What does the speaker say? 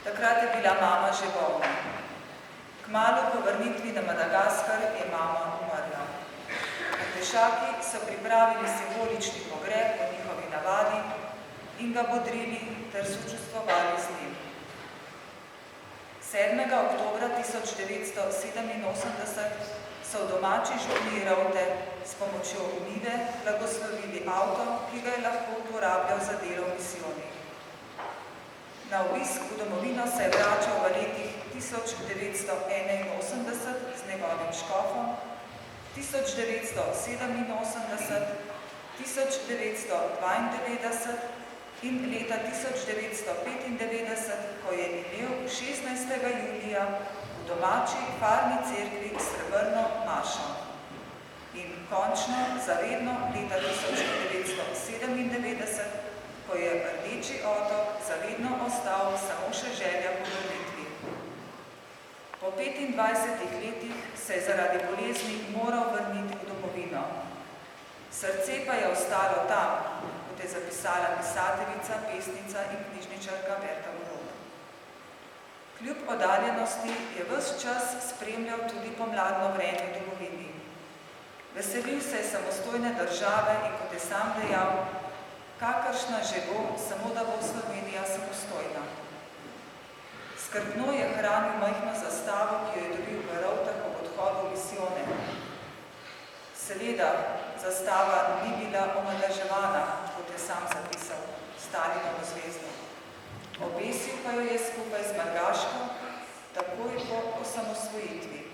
Takrat je bila mama že bolna. Kmalu po vrnitvi na Madagaskar je mama umrla. Pešaki so pripravili simbolični pogreb po njihovi navadi in ga bodrili ter sočustvovali z njim. 7. oktobra 1987 so v domači župni Rovte s pomočjo umive blagoslovili avto, ki ga je lahko uporabljal za delo v misijoni. Na obisk v domovino se je vračal v letih 1981 z njegovim škofom, 1987, 1992 in leta 1995, ko je imel 16. julija v domači farni cerkvi srebrno mašo. In končno, zavedno, leta 1997, ko je Rdeči otok zavedno ostal samo še želja po vrnitvi. Po 25 letih se je zaradi bolezni moral vrniti v domovino. Srce pa je ostalo tam, kot je zapisala pisateljica, pesnica in knjižničarka Berta Golob. Kljub oddaljenosti je ves čas spremljal tudi pomladno vreme v domovini. Veselil se je samostojne države in, kot je sam dejal, kakršna že bo, samo da bo Slovenija samostojna. Skrbno je hranil majhno zastavo, ki jo je dobil v Rovtah ob odhodu v misijone. Seveda, zastava ni bila omalovaževana, kot je sam zapisal, Stalinovo zvezdo. Obesil pa jo je skupaj z Margaško, takoj po osamosvojitvi.